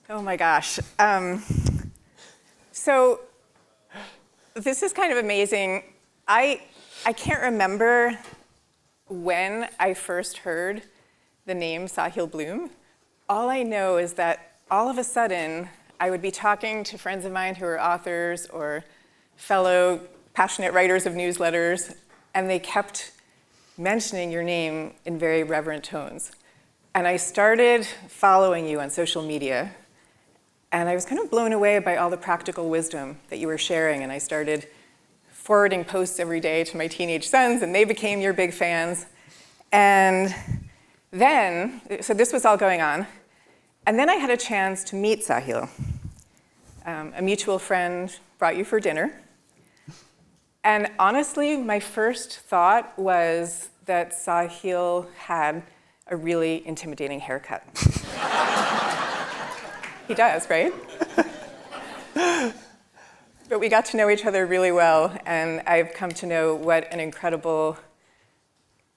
Oh my gosh. So this is kind of amazing. I can't remember when I first heard the name Sahil Bloom. All I know is that all of a sudden, I would be talking to friends of mine who are authors or fellow passionate writers of newsletters, and they kept mentioning your name in very reverent tones. And I started following you on social media, and I was kind of blown away by all the practical wisdom that you were sharing, and I started forwarding posts every day to my teenage sons, and they became your big fans. And then, so this was all going on, and then I had a chance to meet Sahil. A mutual friend brought you for dinner. And honestly, my first thought was that Sahil had a really intimidating haircut. He does, right? But we got to know each other really well, and I've come to know what an incredible,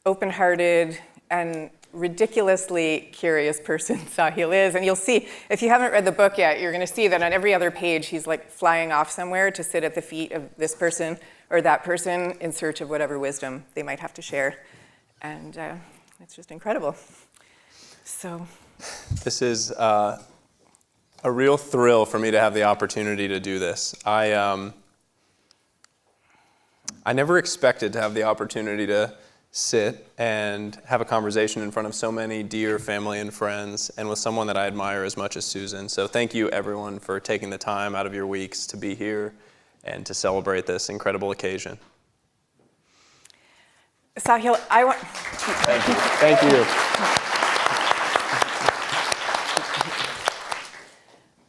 open-hearted, and ridiculously curious person Sahil is. And you'll see, if you haven't read the book yet, you're going to see that on every other page, he's like flying off somewhere to sit at the feet of this person or that person in search of whatever wisdom they might have to share. And it's just incredible. So this is a real thrill for me to have the opportunity to do this. I never expected to have the opportunity to sit and have a conversation in front of so many dear family and friends and with someone that I admire as much as Susan. So thank you, everyone, for taking the time out of your weeks to be here and to celebrate this incredible occasion. Sahil, I want... Thank you. Thank you.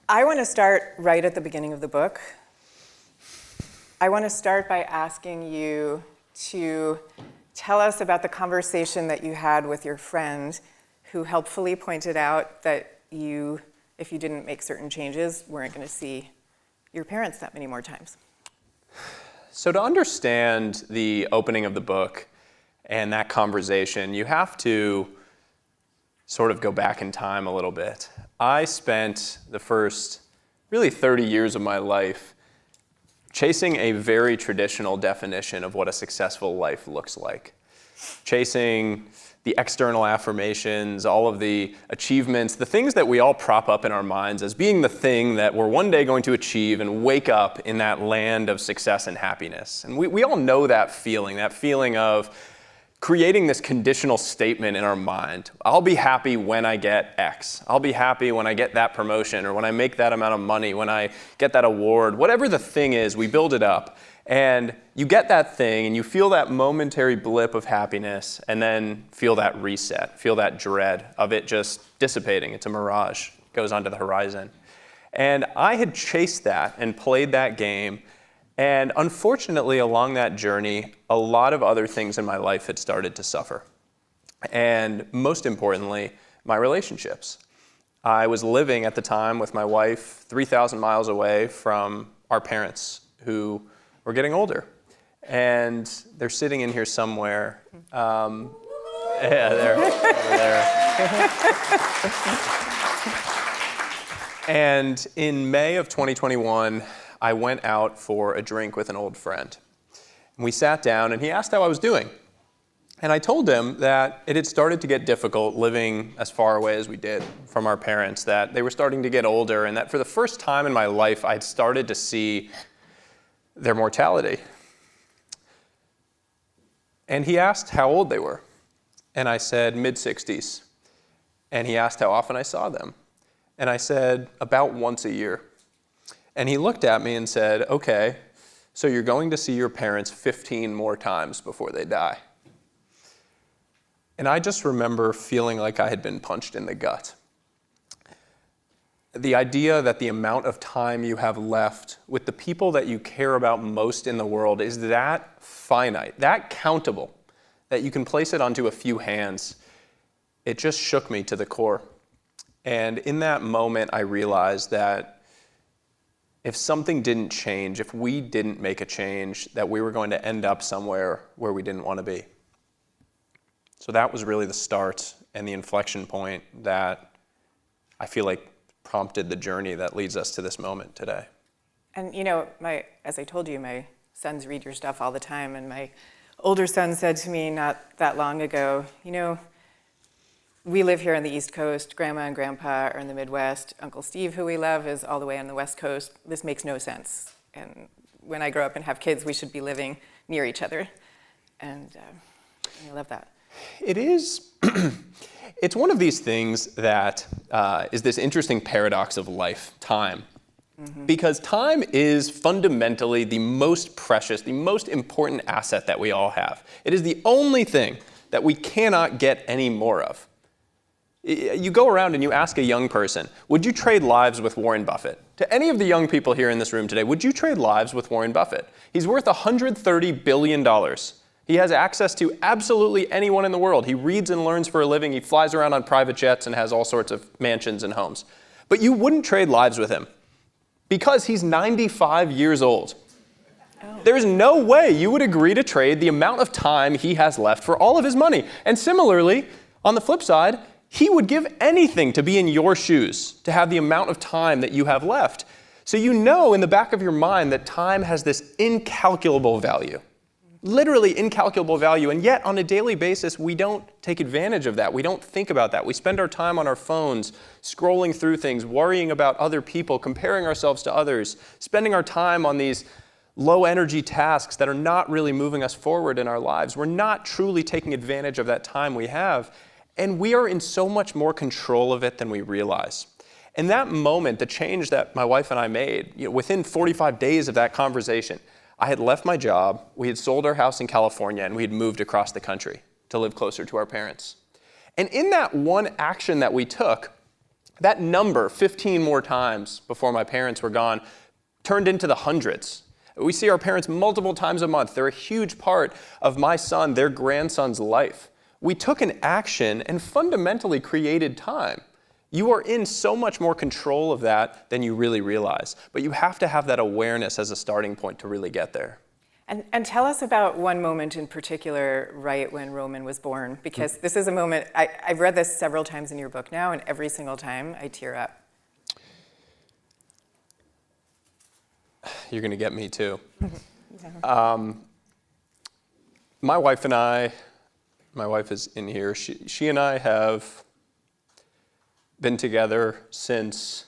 I want to start right at the beginning of the book. I want to start by asking you to tell us about the conversation that you had with your friend who helpfully pointed out that you, if you didn't make certain changes, weren't going to see your parents that many more times. So to understand the opening of the book and that conversation, you have to sort of go back in time a little bit. I spent the first really 30 years of my life chasing a very traditional definition of what a successful life looks like. Chasing the external affirmations, all of the achievements, the things that we all prop up in our minds as being the thing that we're one day going to achieve and wake up in that land of success and happiness. And we all know that feeling of creating this conditional statement in our mind. I'll be happy when I get X. I'll be happy when I get that promotion or when I make that amount of money, when I get that award. Whatever the thing is, we build it up. And you get that thing and you feel that momentary blip of happiness and then feel that reset, feel that dread of it just dissipating. It's a mirage. It goes onto the horizon. And I had chased that and played that game. And unfortunately, along that journey, a lot of other things in my life had started to suffer. And most importantly, my relationships. I was living at the time with my wife 3,000 miles away from our parents who were getting older. And they're sitting in here somewhere. Yeah, they're over there. And in May of 2021, I went out for a drink with an old friend. And we sat down and he asked how I was doing. And I told him that it had started to get difficult living as far away as we did from our parents, that they were starting to get older, and that for the first time in my life, I'd started to see their mortality. And he asked how old they were. And I said mid-60s. And he asked how often I saw them. And I said about once a year. And he looked at me and said, okay, so you're going to see your parents 15 more times before they die. And I just remember feeling like I had been punched in the gut. The idea that the amount of time you have left with the people that you care about most in the world is that finite, that countable, that you can place it onto a few hands, it just shook me to the core. And in that moment, I realized that if something didn't change, if we didn't make a change, that we were going to end up somewhere where we didn't want to be. So that was really the start and the inflection point that I feel like prompted the journey that leads us to this moment today. And as I told you, my sons read your stuff all the time, and my older son said to me not that long ago, we live here on the East Coast, Grandma and Grandpa are in the Midwest, Uncle Steve, who we love, is all the way on the West Coast. This makes no sense. And when I grow up and have kids, we should be living near each other. And I love that. It is, it's one of these things that is this interesting paradox of life, time. Mm-hmm. Because time is fundamentally the most precious, the most important asset that we all have. It is the only thing that we cannot get any more of. You go around and you ask a young person, would you trade lives with Warren Buffett? To any of the young people here in this room today, would you trade lives with Warren Buffett? He's worth $130 billion. He has access to absolutely anyone in the world. He reads and learns for a living. He flies around on private jets and has all sorts of mansions and homes. But you wouldn't trade lives with him because he's 95 years old. There's no way you would agree to trade the amount of time he has left for all of his money. And similarly, on the flip side, he would give anything to be in your shoes, to have the amount of time that you have left. So you know in the back of your mind that time has this incalculable value, literally incalculable value, and yet on a daily basis, we don't take advantage of that. We don't think about that. We spend our time on our phones, scrolling through things, worrying about other people, comparing ourselves to others, spending our time on these low-energy tasks that are not really moving us forward in our lives. We're not truly taking advantage of that time we have. And we are in so much more control of it than we realize. In that moment, the change that my wife and I made, within 45 days of that conversation, I had left my job, we had sold our house in California, and we had moved across the country to live closer to our parents. And in that one action that we took, that number, 15 more times before my parents were gone, turned into the hundreds. We see our parents multiple times a month. They're a huge part of my son, their grandson's life. We took an action and fundamentally created time. You are in so much more control of that than you really realize. But you have to have that awareness as a starting point to really get there. And tell us about one moment in particular, right when Roman was born, because this is a moment, I've read this several times in your book now, and every single time I tear up. You're going to get me too. My wife and I, my wife is in here, she and I have been together since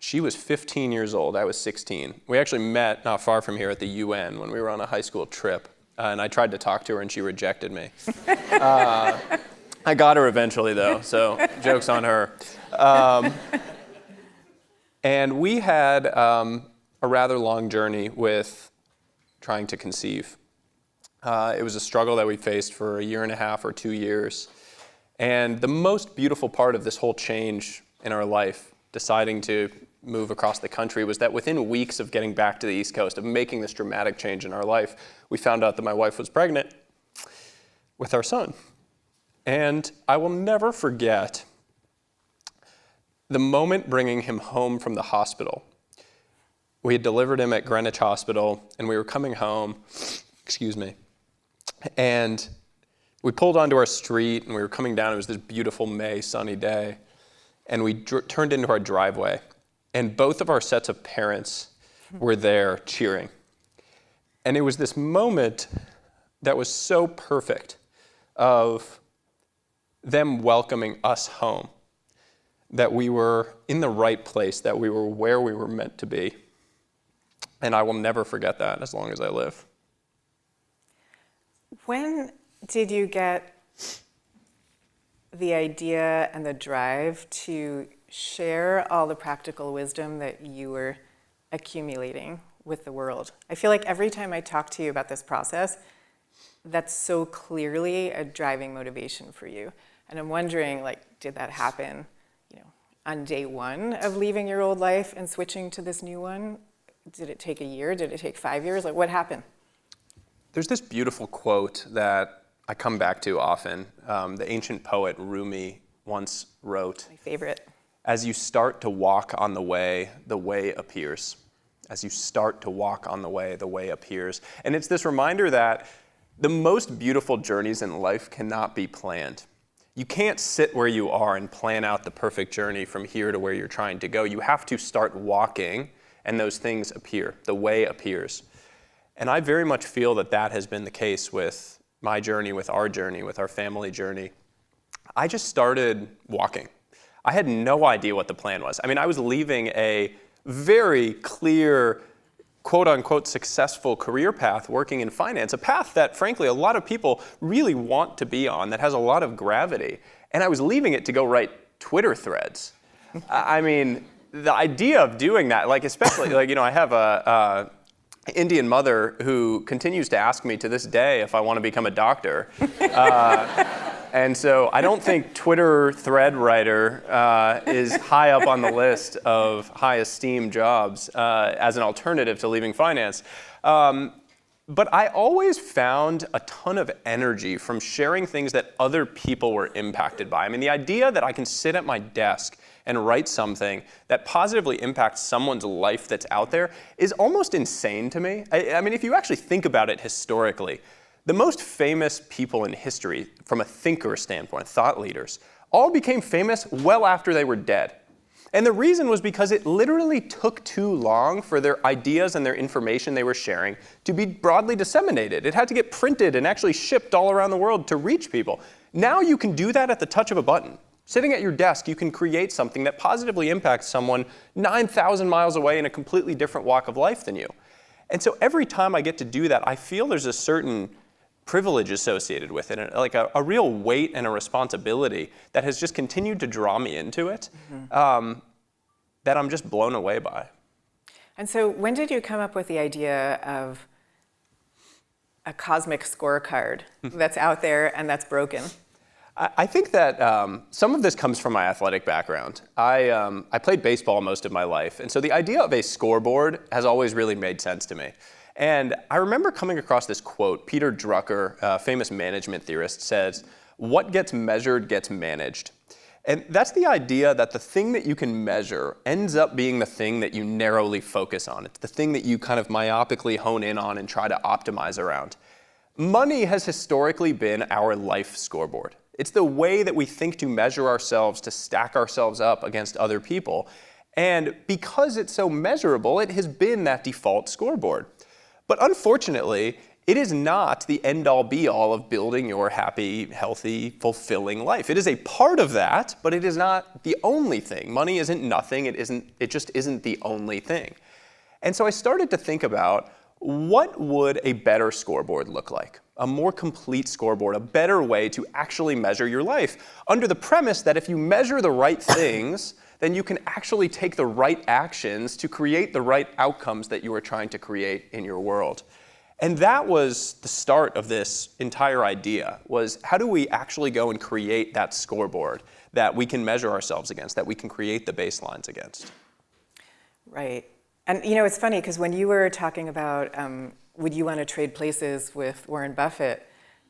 she was 15 years old. I was 16. We actually met not far from here at the UN when we were on a high school trip. And I tried to talk to her and she rejected me. I got her eventually though, so joke's on her. And we had a rather long journey with trying to conceive. It was a struggle that we faced for a year and a half or 2 years. And the most beautiful part of this whole change in our life, deciding to move across the country, was that within weeks of getting back to the East Coast, of making this dramatic change in our life, we found out that my wife was pregnant with our son. And I will never forget the moment bringing him home from the hospital. We had delivered him at Greenwich Hospital, and we were coming home, and we pulled onto our street, and we were coming down. It was this beautiful May sunny day, and we turned into our driveway, and both of our sets of parents were there cheering. And it was this moment that was so perfect of them welcoming us home, that we were in the right place, that we were where we were meant to be. And I will never forget that as long as I live. When did you get the idea and the drive to share all the practical wisdom that you were accumulating with the world? I feel like every time I talk to you about this process, that's so clearly a driving motivation for you. And I'm wondering, did that happen, on day one of leaving your old life and switching to this new one? Did it take a year? Did it take 5 years? What happened? There's this beautiful quote that I come back to often. The ancient poet Rumi once wrote, my favorite. "As you start to walk on the way appears." As you start to walk on the way appears. And it's this reminder that the most beautiful journeys in life cannot be planned. You can't sit where you are and plan out the perfect journey from here to where you're trying to go. You have to start walking, and those things appear. The way appears. And I very much feel that that has been the case with my journey, with our family journey. I just started walking. I had no idea what the plan was. I mean, I was leaving a very clear, quote-unquote, successful career path working in finance, a path that, frankly, a lot of people really want to be on, that has a lot of gravity. And I was leaving it to go write Twitter threads. I mean, the idea of doing that, like especially, like, you know, I have a Indian mother who continues to ask me to this day if I want to become a doctor. And so I don't think Twitter thread writer is high up on the list of high esteemed jobs as an alternative to leaving finance. But I always found a ton of energy from sharing things that other people were impacted by. I mean, the idea that I can sit at my desk and write something that positively impacts someone's life that's out there is almost insane to me. I mean, if you actually think about it historically, the most famous people in history, from a thinker standpoint, thought leaders, all became famous well after they were dead. And the reason was because it literally took too long for their ideas and their information they were sharing to be broadly disseminated. It had to get printed and actually shipped all around the world to reach people. Now you can do that at the touch of a button. Sitting at your desk, you can create something that positively impacts someone 9,000 miles away in a completely different walk of life than you. And so every time I get to do that, I feel there's a certain privilege associated with it, like a real weight and a responsibility that has just continued to draw me into it, that I'm just blown away by. And so when did you come up with the idea of a cosmic scorecard that's out there and that's broken? I think that some of this comes from my athletic background. I played baseball most of my life, and so the idea of a scoreboard has always really made sense to me. And I remember coming across this quote. Peter Drucker, a famous management theorist, says, "What gets measured gets managed." And that's the idea that the thing that you can measure ends up being the thing that you narrowly focus on. It's the thing that you kind of myopically hone in on and try to optimize around. Money has historically been our life scoreboard. It's the way that we think to measure ourselves, to stack ourselves up against other people. And because it's so measurable, it has been that default scoreboard. But unfortunately, it is not the end-all be-all of building your happy, healthy, fulfilling life. It is a part of that, but it is not the only thing. Money isn't nothing. It just isn't the only thing. And so I started to think about, what would a better scoreboard look like? A more complete scoreboard, a better way to actually measure your life, under the premise that if you measure the right things, then you can actually take the right actions to create the right outcomes that you are trying to create in your world. And that was the start of this entire idea, was how do we actually go and create that scoreboard that we can measure ourselves against, that we can create the baselines against? Right. And you know, it's funny, because when you were talking about would you want to trade places with Warren Buffett,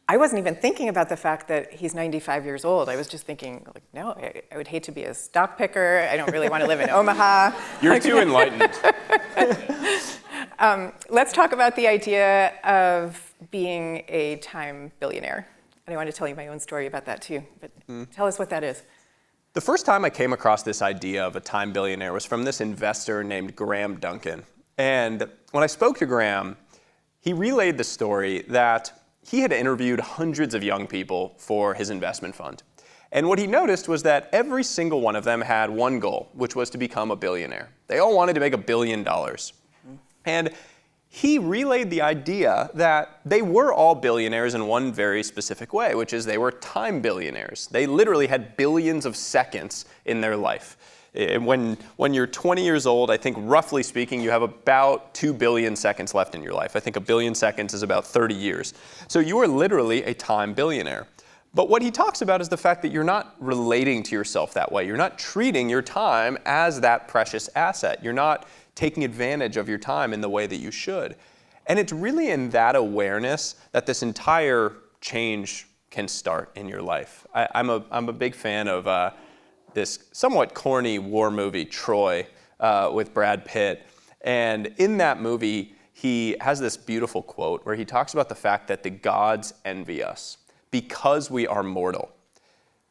I wasn't even thinking about the fact that he's 95 years old. I was just thinking, like, no, I would hate to be a stock picker. I don't really want to live in Omaha. You're too enlightened. Let's talk about the idea of being a time billionaire. And I want to tell you my own story about that too, but tell us what that is. The first time I came across this idea of a time billionaire was from this investor named Graham Duncan. And when I spoke to Graham, he relayed the story that he had interviewed hundreds of young people for his investment fund. And what he noticed was that every single one of them had one goal, which was to become a billionaire. They all wanted to make $1 billion. And he relayed the idea that they were all billionaires in one very specific way, which is they were time billionaires. They literally had billions of seconds in their life. When you're 20 years old, I think roughly speaking, you have about 2 billion seconds left in your life. I think 1 billion seconds is about 30 years. So you are literally a time billionaire. But what he talks about is the fact that you're not relating to yourself that way. You're not treating your time as that precious asset. You're not taking advantage of your time in the way that you should. And it's really in that awareness that this entire change can start in your life. I'm a big fan of this somewhat corny war movie, Troy, with Brad Pitt. And in that movie, he has this beautiful quote where he talks about the fact that the gods envy us because we are mortal.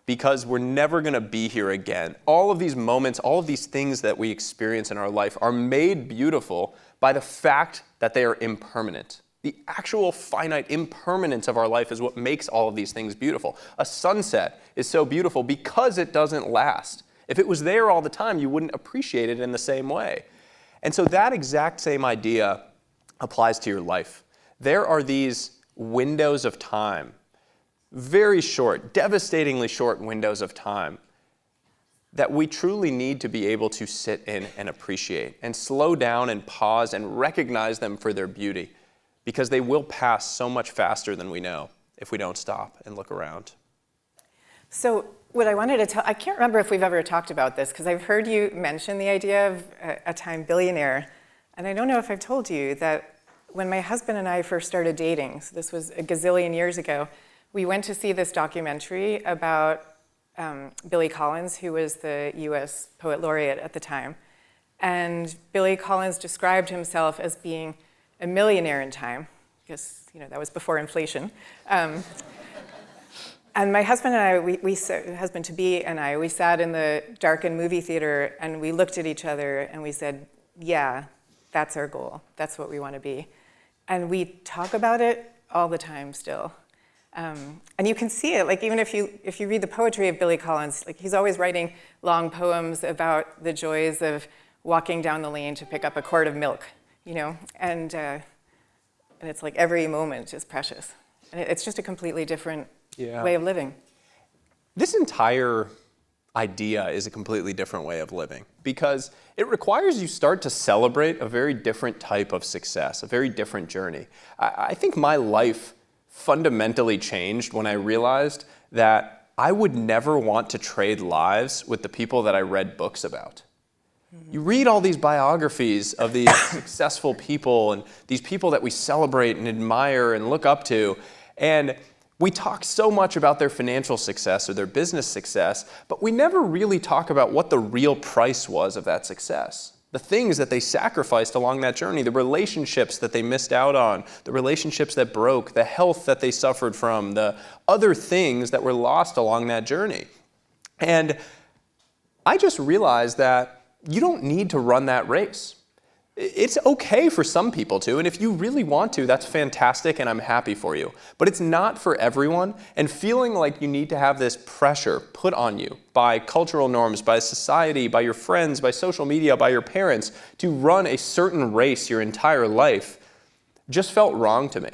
because we're never going to be here again. All of these moments, all of these things that we experience in our life are made beautiful by the fact that they are impermanent. The actual finite impermanence of our life is what makes all of these things beautiful. A sunset is so beautiful because it doesn't last. If it was there all the time, you wouldn't appreciate it in the same way. And so that exact same idea applies to your life. There are these windows of time, very short, devastatingly short windows of time, that we truly need to be able to sit in and appreciate and slow down and pause and recognize them for their beauty, because they will pass so much faster than we know if we don't stop and look around. So what I wanted to tell, I can't remember if we've ever talked about this, because I've heard you mention the idea of a time billionaire, and I don't know if I've told you that when my husband and I first started dating, so this was a gazillion years ago, we went to see this documentary about Billy Collins, who was the US Poet Laureate at the time. And Billy Collins described himself as being a millionaire in time, because that was before inflation. And my husband and I, husband-to-be and I, we sat in the darkened movie theater and we looked at each other and we said, yeah, that's our goal. That's what we want to be. And we talk about it all the time still. And you can see it, like even if you read the poetry of Billy Collins, like he's always writing long poems about the joys of walking down the lane to pick up a quart of milk, and it's like every moment is precious. And it's just a completely different way of living. This entire idea is a completely different way of living because it requires you start to celebrate a very different type of success, a very different journey. I think my life fundamentally changed when I realized that I would never want to trade lives with the people that I read books about. You read all these biographies of these successful people and these people that we celebrate and admire and look up to, and we talk so much about their financial success or their business success, but we never really talk about what the real price was of that success. The things that they sacrificed along that journey, the relationships that they missed out on, the relationships that broke, the health that they suffered from, the other things that were lost along that journey. And I just realized that you don't need to run that race. It's okay for some people to, and if you really want to, that's fantastic and I'm happy for you. But it's not for everyone, and feeling like you need to have this pressure put on you by cultural norms, by society, by your friends, by social media, by your parents to run a certain race your entire life just felt wrong to me.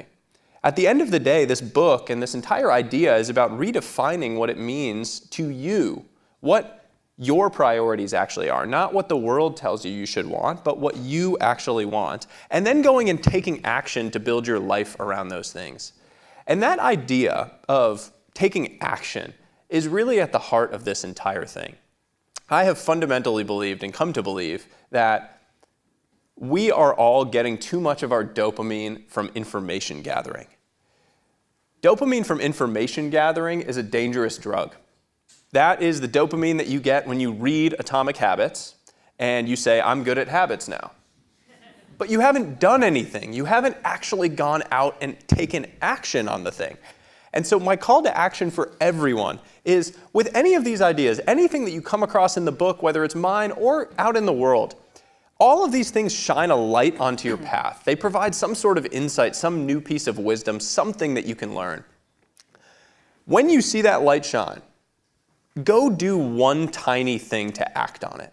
At the end of the day, this book and this entire idea is about redefining what it means to you, what your priorities actually are, not what the world tells you you should want, but what you actually want, and then going and taking action to build your life around those things. And that idea of taking action is really at the heart of this entire thing. I have fundamentally believed and come to believe that we are all getting too much of our dopamine from information gathering. Dopamine from information gathering is a dangerous drug. That is the dopamine that you get when you read Atomic Habits and you say, I'm good at habits now. But you haven't done anything. You haven't actually gone out and taken action on the thing. And so my call to action for everyone is with any of these ideas, anything that you come across in the book, whether it's mine or out in the world, all of these things shine a light onto your path. They provide some sort of insight, some new piece of wisdom, something that you can learn. When you see that light shine, go do one tiny thing to act on it.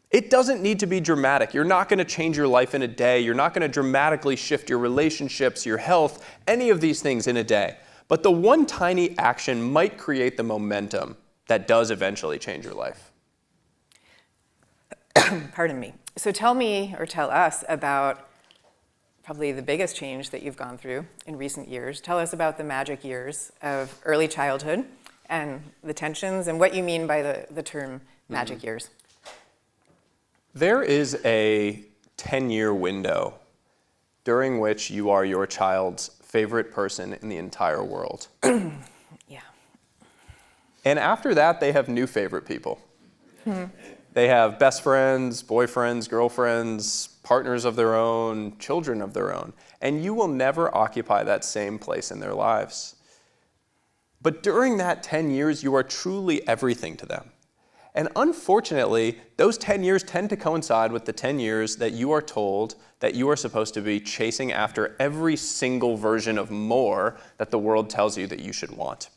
It doesn't need to be dramatic. You're not going to change your life in a day. You're not going to dramatically shift your relationships, your health, any of these things in a day. But the one tiny action might create the momentum that does eventually change your life. Pardon me. So tell me, or tell us, about probably the biggest change that you've gone through in recent years. Tell us about the magic years of early childhood and the tensions, and what you mean by the term magic years. There is a 10-year window during which you are your child's favorite person in the entire world. Yeah. And after that, they have new favorite people. They have best friends, boyfriends, girlfriends, partners of their own, children of their own. And you will never occupy that same place in their lives. But during that 10 years, you are truly everything to them. And unfortunately, those 10 years tend to coincide with the 10 years that you are told that you are supposed to be chasing after every single version of more that the world tells you that you should want.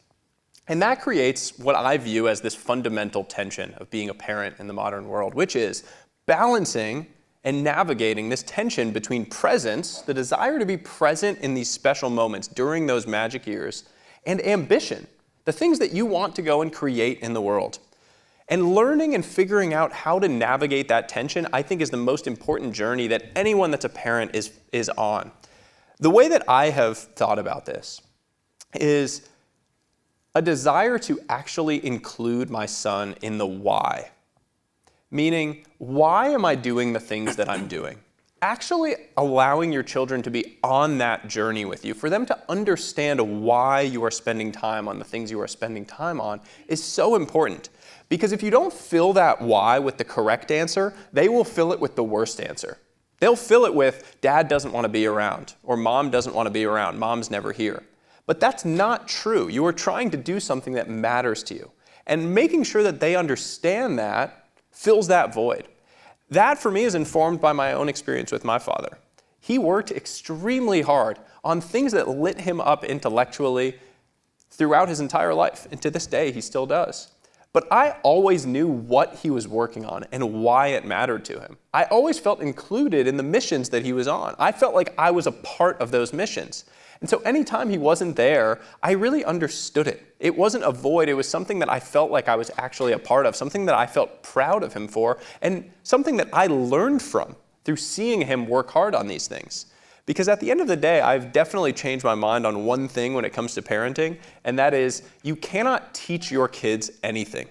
And that creates what I view as this fundamental tension of being a parent in the modern world, which is balancing and navigating this tension between presence, the desire to be present in these special moments during those magic years, and ambition, the things that you want to go and create in the world. And learning and figuring out how to navigate that tension, I think, is the most important journey that anyone that's a parent is on. The way that I have thought about this is a desire to actually include my son in the why. Meaning, why am I doing the things that I'm doing? Actually allowing your children to be on that journey with you, for them to understand why you are spending time on the things you are spending time on is so important. Because if you don't fill that why with the correct answer, they will fill it with the worst answer. They'll fill it with, dad doesn't want to be around, or mom doesn't want to be around, mom's never here. But that's not true. You are trying to do something that matters to you. And making sure that they understand that fills that void. That, for me, is informed by my own experience with my father. He worked extremely hard on things that lit him up intellectually throughout his entire life, and to this day, he still does. But I always knew what he was working on and why it mattered to him. I always felt included in the missions that he was on. I felt like I was a part of those missions. And so anytime he wasn't there, I really understood it. It wasn't a void, it was something that I felt like I was actually a part of, something that I felt proud of him for, and something that I learned from through seeing him work hard on these things. Because at the end of the day, I've definitely changed my mind on one thing when it comes to parenting, and that is you cannot teach your kids anything.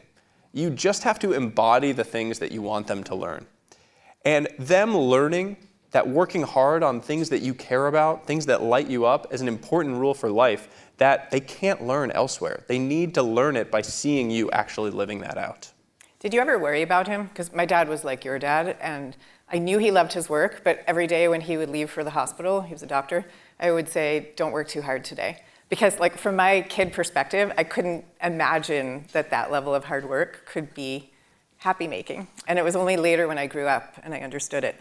You just have to embody the things that you want them to learn. And them learning that working hard on things that you care about, things that light you up, is an important rule for life that they can't learn elsewhere. They need to learn it by seeing you actually living that out. Did you ever worry about him? Because my dad was like your dad, and I knew he loved his work, but every day when he would leave for the hospital, he was a doctor, I would say, don't work too hard today. Because like from my kid perspective, I couldn't imagine that that level of hard work could be happy making. And it was only later when I grew up and I understood it.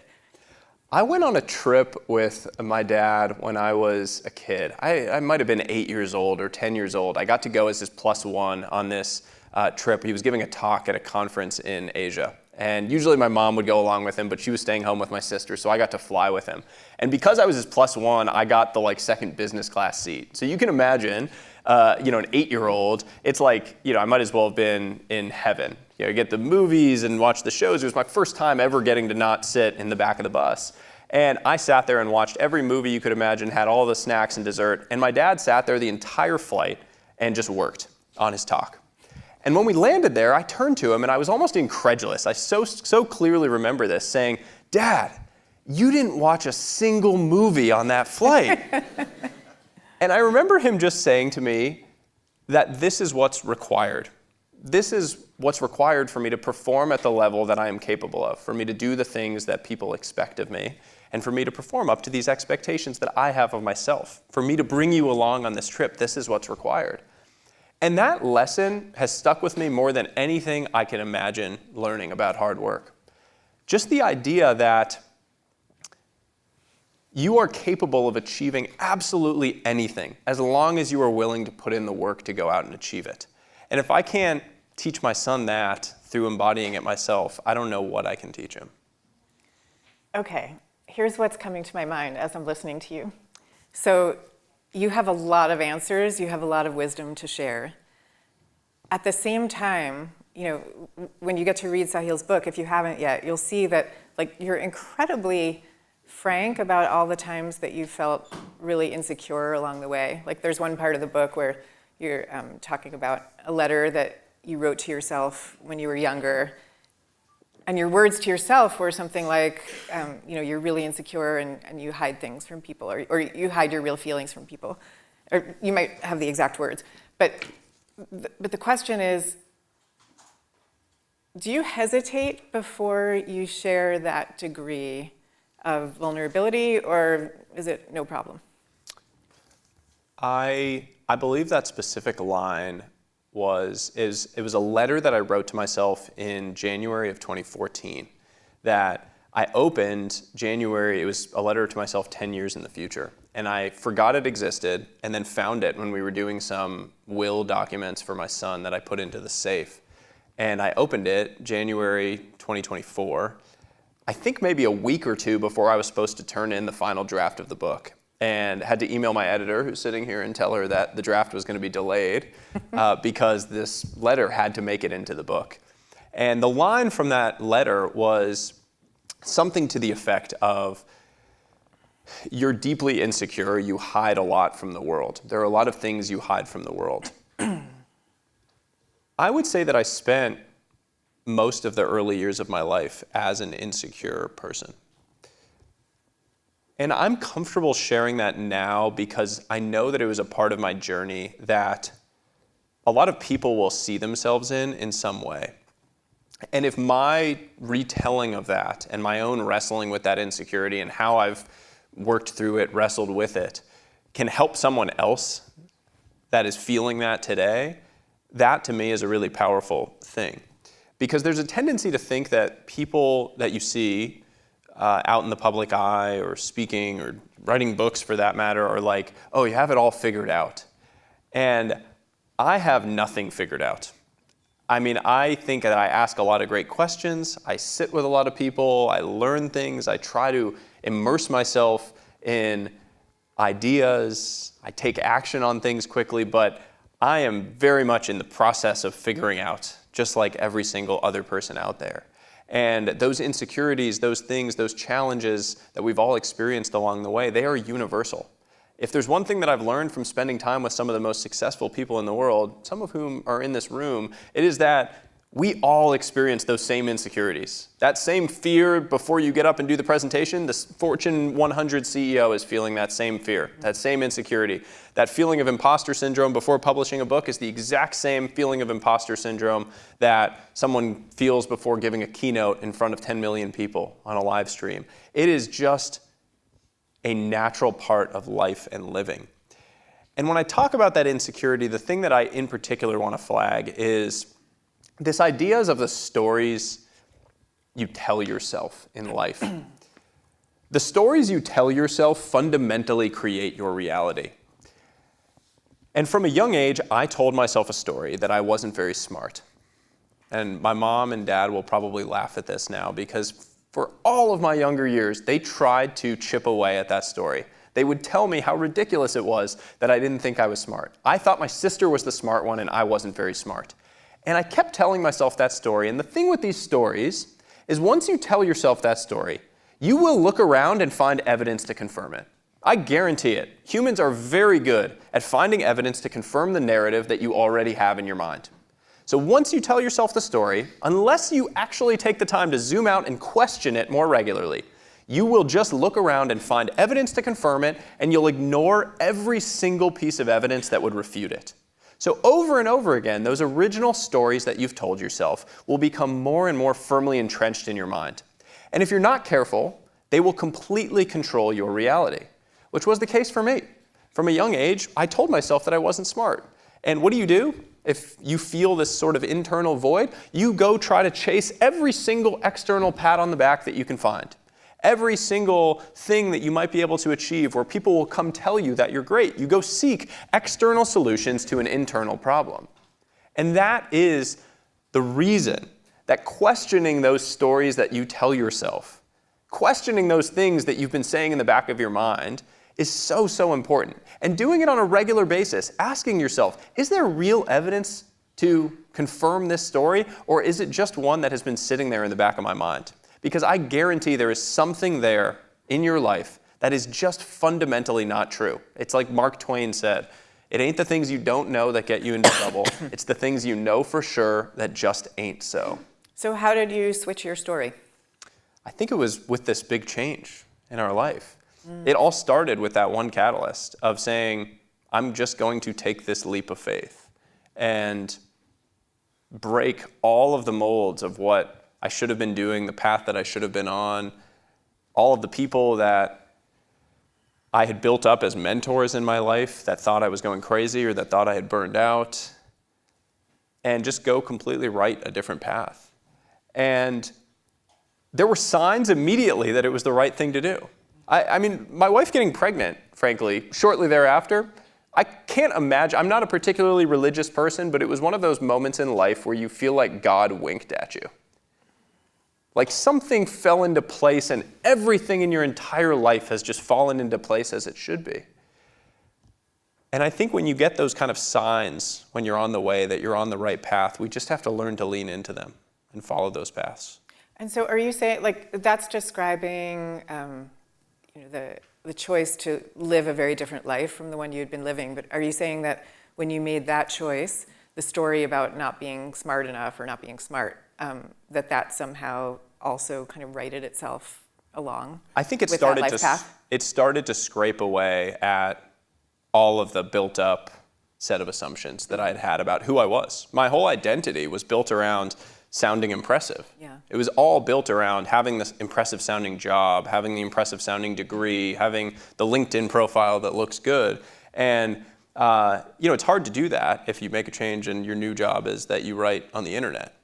I went on a trip with my dad when I was a kid. I might have been 8 years old or 10 years old. I got to go as his +1 on this trip. He was giving a talk at a conference in Asia. And usually my mom would go along with him, but she was staying home with my sister, so I got to fly with him. And because I was his +1, I got the second business class seat. So you can imagine, an 8-year-old, it's like, I might as well have been in heaven. You get the movies and watch the shows. It was my first time ever getting to not sit in the back of the bus. And I sat there and watched every movie you could imagine, had all the snacks and dessert. And my dad sat there the entire flight and just worked on his talk. And when we landed there, I turned to him and I was almost incredulous. I so clearly remember this, saying, "Dad, you didn't watch a single movie on that flight." And I remember him just saying to me that this is what's required. This is what's required for me to perform at the level that I am capable of, for me to do the things that people expect of me, and for me to perform up to these expectations that I have of myself. For me to bring you along on this trip, this is what's required. And that lesson has stuck with me more than anything I can imagine learning about hard work. Just the idea that you are capable of achieving absolutely anything as long as you are willing to put in the work to go out and achieve it. And if I can't teach my son that through embodying it myself, I don't know what I can teach him. Okay, here's what's coming to my mind as I'm listening to you. So you have a lot of answers, you have a lot of wisdom to share. At the same time, when you get to read Sahil's book, if you haven't yet, you'll see that you're incredibly frank about all the times that you felt really insecure along the way. There's one part of the book where you're talking about a letter that you wrote to yourself when you were younger, and your words to yourself were something like, you're really insecure and you hide things from people, or you hide your real feelings from people. Or you might have the exact words. But the question is, do you hesitate before you share that degree of vulnerability, or is it no problem? I I believe that specific line it was a letter that I wrote to myself in January of 2014 that I opened January. It was a letter to myself 10 years in the future. And I forgot it existed and then found it when we were doing some will documents for my son that I put into the safe. And I opened it January 2024, I think maybe a week or two before I was supposed to turn in the final draft of the book. And had to email my editor, who's sitting here, and tell her that the draft was going to be delayed because this letter had to make it into the book. And the line from that letter was something to the effect of, "You're deeply insecure, you hide a lot from the world. There are a lot of things you hide from the world." I would say that I spent most of the early years of my life as an insecure person. And I'm comfortable sharing that now because I know that it was a part of my journey that a lot of people will see themselves in some way. And if my retelling of that and my own wrestling with that insecurity and how I've worked through it, wrestled with it, can help someone else that is feeling that today, that to me is a really powerful thing. Because there's a tendency to think that people that you see out in the public eye or speaking or writing books for that matter are like, "Oh, you have it all figured out." And I have nothing figured out. I mean, I think that I ask a lot of great questions. I sit with a lot of people. I learn things. I try to immerse myself in ideas. I take action on things quickly, but I am very much in the process of figuring out, just like every single other person out there. And those insecurities, those things, those challenges that we've all experienced along the way, they are universal. If there's one thing that I've learned from spending time with some of the most successful people in the world, some of whom are in this room, it is that we all experience those same insecurities. That same fear before you get up and do the presentation, the Fortune 100 CEO is feeling that same fear, that same insecurity. That feeling of imposter syndrome before publishing a book is the exact same feeling of imposter syndrome that someone feels before giving a keynote in front of 10 million people on a live stream. It is just a natural part of life and living. And when I talk about that insecurity, the thing that I in particular want to flag is this idea of the stories you tell yourself in life. The stories you tell yourself fundamentally create your reality. And from a young age, I told myself a story that I wasn't very smart. And my mom and dad will probably laugh at this now because for all of my younger years, they tried to chip away at that story. They would tell me how ridiculous it was that I didn't think I was smart. I thought my sister was the smart one and I wasn't very smart. And I kept telling myself that story. And the thing with these stories is once you tell yourself that story, you will look around and find evidence to confirm it. I guarantee it. Humans are very good at finding evidence to confirm the narrative that you already have in your mind. So once you tell yourself the story, unless you actually take the time to zoom out and question it more regularly, you will just look around and find evidence to confirm it, and you'll ignore every single piece of evidence that would refute it. So over and over again, those original stories that you've told yourself will become more and more firmly entrenched in your mind. And if you're not careful, they will completely control your reality, which was the case for me. From a young age, I told myself that I wasn't smart. And what do? If you feel this sort of internal void, you go try to chase every single external pat on the back that you can find. Every single thing that you might be able to achieve where people will come tell you that you're great. You go seek external solutions to an internal problem. And that is the reason that questioning those stories that you tell yourself, questioning those things that you've been saying in the back of your mind is so, so important. And doing it on a regular basis, asking yourself, is there real evidence to confirm this story, or is it just one that has been sitting there in the back of my mind? Because I guarantee there is something there in your life that is just fundamentally not true. It's like Mark Twain said, it ain't the things you don't know that get you into trouble. It's the things you know for sure that just ain't so. So how did you switch your story? I think it was with this big change in our life. It all started with that one catalyst of saying, I'm just going to take this leap of faith and break all of the molds of what I should have been doing, the path that I should have been on, all of the people that I had built up as mentors in my life that thought I was going crazy or that thought I had burned out, and just go completely right a different path. And there were signs immediately that it was the right thing to do. I mean, my wife getting pregnant, frankly, shortly thereafter, I can't imagine, I'm not a particularly religious person, but it was one of those moments in life where you feel like God winked at you. Like something fell into place and everything in your entire life has just fallen into place as it should be. And I think when you get those kind of signs when you're on the way that you're on the right path, we just have to learn to lean into them and follow those paths. And so are you saying, like, that's describing the choice to live a very different life from the one you had been living, but are you saying that when you made that choice, the story about not being smart enough or not being smart, that somehow also kind of righted itself along? I think it started to scrape away at all of the built up set of assumptions that I had had about who I was. My whole identity was built around sounding impressive. Yeah. It was all built around having this impressive sounding job, having the impressive sounding degree, having the LinkedIn profile that looks good. And it's hard to do that if you make a change and your new job is that you write on the internet.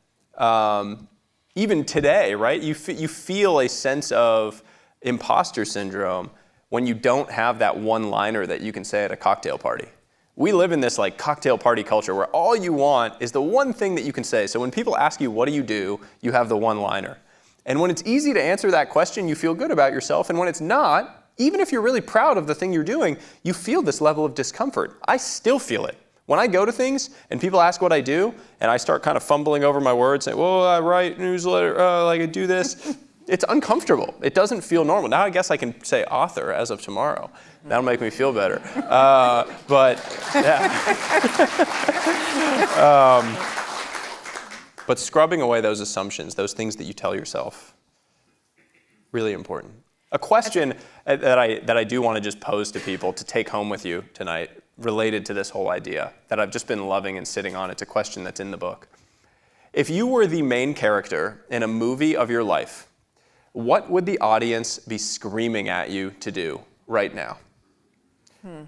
Even today, right? You feel a sense of imposter syndrome when you don't have that one-liner that you can say at a cocktail party. We live in this like cocktail party culture where all you want is the one thing that you can say. So when people ask you, what do, you have the one-liner. And when it's easy to answer that question, you feel good about yourself. And when it's not, even if you're really proud of the thing you're doing, you feel this level of discomfort. I still feel it. When I go to things and people ask what I do, and I start kind of fumbling over my words, saying, well, I write newsletter, I do this, it's uncomfortable. It doesn't feel normal. Now I guess I can say author as of tomorrow. That'll make me feel better. But scrubbing away those assumptions, those things that you tell yourself, really important. A question that I do want to just pose to people to take home with you tonight, related to this whole idea that I've just been loving and sitting on. It's a question that's in the book. If you were the main character in a movie of your life, what would the audience be screaming at you to do right now?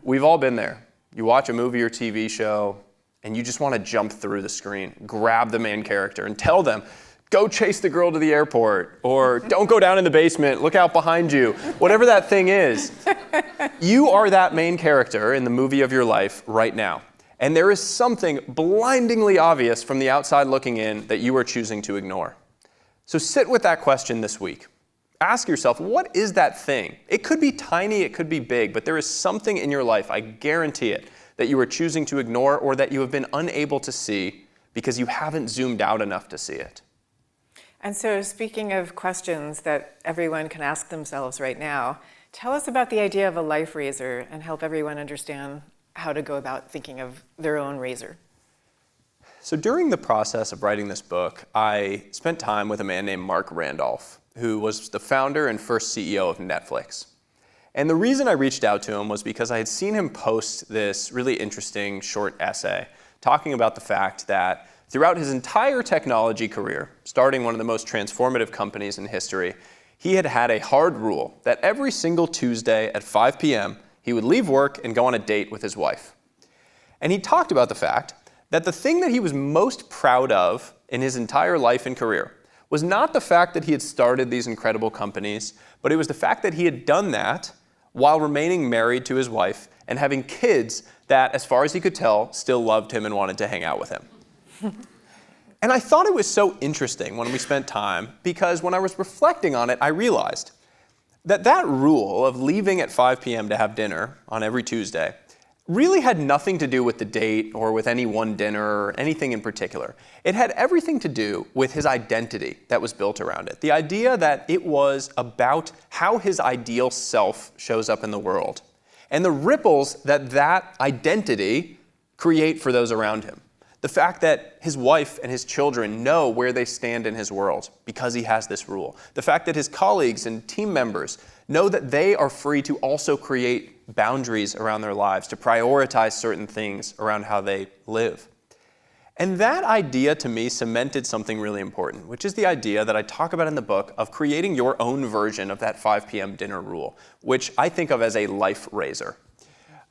We've all been there. You watch a movie or TV show, and you just want to jump through the screen, grab the main character, and tell them, go chase the girl to the airport, or don't go down in the basement, look out behind you, whatever that thing is. You are that main character in the movie of your life right now. And there is something blindingly obvious from the outside looking in that you are choosing to ignore. So sit with that question this week. Ask yourself, what is that thing? It could be tiny, it could be big, but there is something in your life, I guarantee it, that you are choosing to ignore or that you have been unable to see because you haven't zoomed out enough to see it. And so speaking of questions that everyone can ask themselves right now, tell us about the idea of a life raiser and help everyone understand how to go about thinking of their own raiser. So during the process of writing this book, I spent time with a man named Mark Randolph, who was the founder and first CEO of Netflix. And the reason I reached out to him was because I had seen him post this really interesting short essay talking about the fact that throughout his entire technology career, starting one of the most transformative companies in history, he had had a hard rule that every single Tuesday at 5 p.m., he would leave work and go on a date with his wife. And he talked about the fact that the thing that he was most proud of in his entire life and career was not the fact that he had started these incredible companies, but it was the fact that he had done that while remaining married to his wife and having kids that, as far as he could tell, still loved him and wanted to hang out with him. And I thought it was so interesting when we spent time, because when I was reflecting on it, I realized that that rule of leaving at 5 p.m. to have dinner on every Tuesday really had nothing to do with the date or with any one dinner or anything in particular. It had everything to do with his identity that was built around it. The idea that it was about how his ideal self shows up in the world and the ripples that that identity create for those around him. The fact that his wife and his children know where they stand in his world because he has this rule. The fact that his colleagues and team members know that they are free to also create boundaries around their lives, to prioritize certain things around how they live. And that idea to me cemented something really important, which is the idea that I talk about in the book of creating your own version of that 5 p.m. dinner rule, which I think of as a life razor.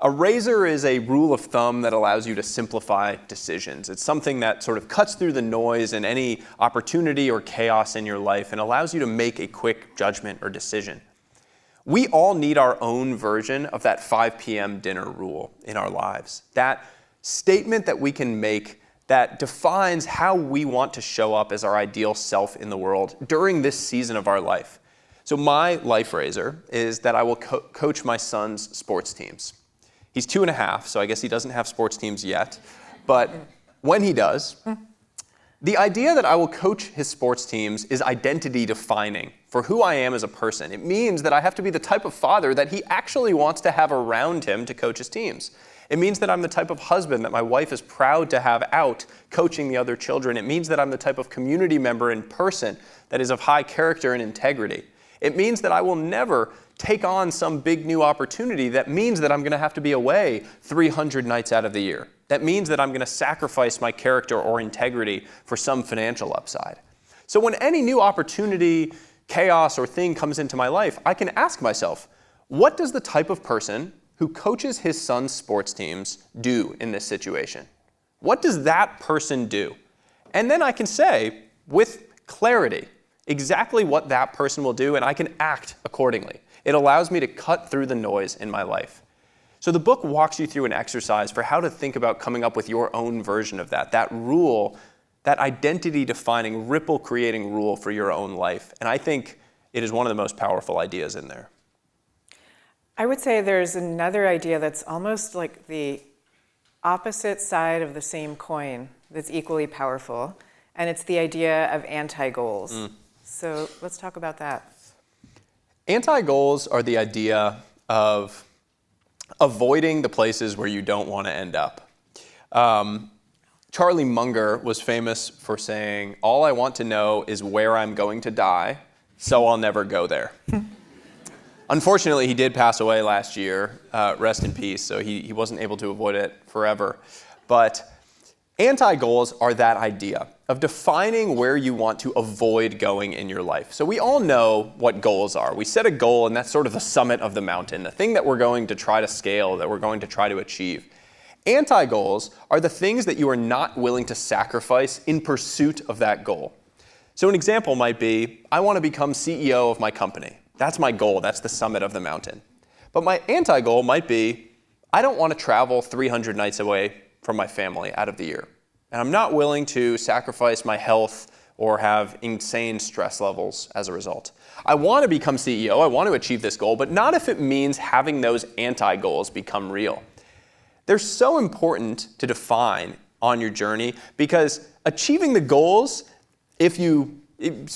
A razor is a rule of thumb that allows you to simplify decisions. It's something that sort of cuts through the noise and any opportunity or chaos in your life and allows you to make a quick judgment or decision. We all need our own version of that 5 p.m. dinner rule in our lives. That statement that we can make that defines how we want to show up as our ideal self in the world during this season of our life. So my life razor is that I will coach my son's sports teams. He's 2.5, so I guess he doesn't have sports teams yet. But when he does, the idea that I will coach his sports teams is identity defining for who I am as a person. It means that I have to be the type of father that he actually wants to have around him to coach his teams. It means that I'm the type of husband that my wife is proud to have out coaching the other children. It means that I'm the type of community member in person that is of high character and integrity. It means that I will never take on some big new opportunity that means that I'm going to have to be away 300 nights out of the year. That means that I'm going to sacrifice my character or integrity for some financial upside. So when any new opportunity, chaos, or thing comes into my life, I can ask myself, what does the type of person who coaches his son's sports teams do in this situation? What does that person do? And then I can say, with clarity, exactly what that person will do, and I can act accordingly. It allows me to cut through the noise in my life. So the book walks you through an exercise for how to think about coming up with your own version of that rule, that identity-defining, ripple-creating rule for your own life. And I think it is one of the most powerful ideas in there. I would say there's another idea that's almost like the opposite side of the same coin that's equally powerful, and it's the idea of anti-goals. So let's talk about that. Anti-goals are the idea of avoiding the places where you don't want to end up. Charlie Munger was famous for saying, "All I want to know is where I'm going to die, so I'll never go there." Unfortunately, he did pass away last year, rest in peace, so he wasn't able to avoid it forever. But anti-goals are that idea of defining where you want to avoid going in your life. So we all know what goals are. We set a goal, and that's sort of the summit of the mountain, the thing that we're going to try to scale, that we're going to try to achieve. Anti-goals are the things that you are not willing to sacrifice in pursuit of that goal. So an example might be, I want to become CEO of my company. That's my goal. That's the summit of the mountain. But my anti-goal might be, I don't want to travel 300 nights away from my family out of the year. And I'm not willing to sacrifice my health or have insane stress levels as a result. I want to become CEO. I want to achieve this goal, but not if it means having those anti-goals become real. They're so important to define on your journey because achieving the goals, if you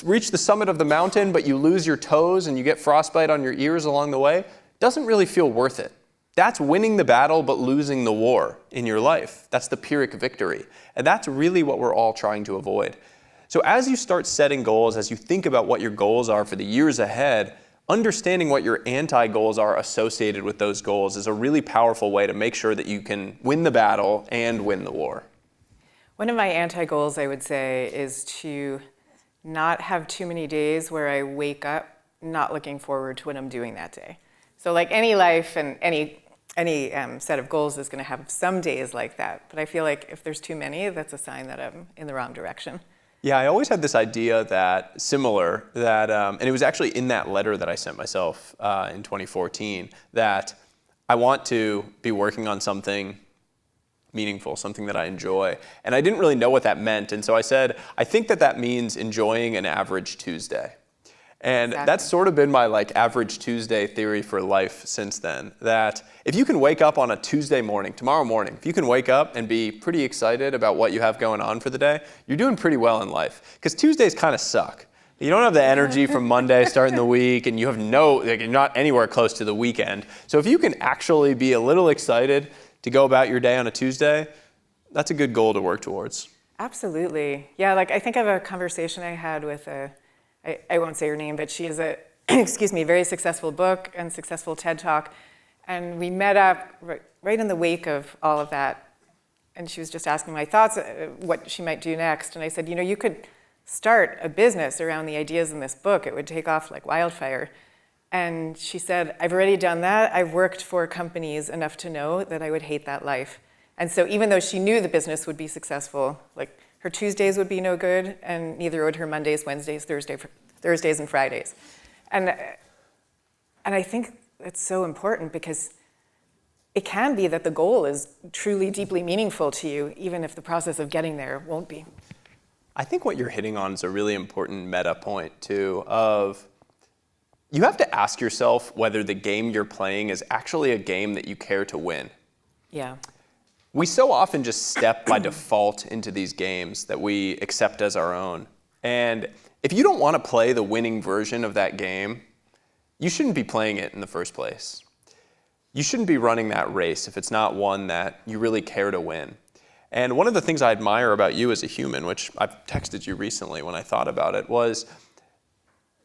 reach the summit of the mountain, but you lose your toes and you get frostbite on your ears along the way, doesn't really feel worth it. That's winning the battle but losing the war in your life. That's the Pyrrhic victory. And that's really what we're all trying to avoid. So as you start setting goals, as you think about what your goals are for the years ahead, understanding what your anti-goals are associated with those goals is a really powerful way to make sure that you can win the battle and win the war. One of my anti-goals, I would say, is to not have too many days where I wake up not looking forward to what I'm doing that day. So like any life and any set of goals is going to have some days like that. But I feel like if there's too many, that's a sign that I'm in the wrong direction. Yeah, I always had this idea that, and it was actually in that letter that I sent myself in 2014, that I want to be working on something meaningful, something that I enjoy. And I didn't really know what that meant. And so I said, I think that means enjoying an average Tuesday. And Exactly. That's sort of been my average Tuesday theory for life since then, that if you can wake up on a Tuesday morning, tomorrow morning, if you can wake up and be pretty excited about what you have going on for the day, you're doing pretty well in life. Because Tuesdays kind of suck. You don't have the energy from Monday starting the week, and you have you're not anywhere close to the weekend. So if you can actually be a little excited to go about your day on a Tuesday, that's a good goal to work towards. Absolutely. Yeah, I think of a conversation I had with I won't say her name, but she is a, very successful book and successful TED Talk. And we met up right in the wake of all of that and she was just asking my thoughts, what she might do next. And I said, you could start a business around the ideas in this book. It would take off like wildfire. And she said, I've already done that. I've worked for companies enough to know that I would hate that life. And so even though she knew the business would be successful, like her Tuesdays would be no good, and neither would her Mondays, Wednesdays, Thursdays, and Fridays. And I think it's so important because it can be that the goal is truly deeply meaningful to you, even if the process of getting there won't be. I think what you're hitting on is a really important meta point, too, of you have to ask yourself whether the game you're playing is actually a game that you care to win. Yeah. We so often just step by default into these games that we accept as our own. And if you don't want to play the winning version of that game, you shouldn't be playing it in the first place. You shouldn't be running that race if it's not one that you really care to win. And one of the things I admire about you as a human, which I've texted you recently when I thought about it, was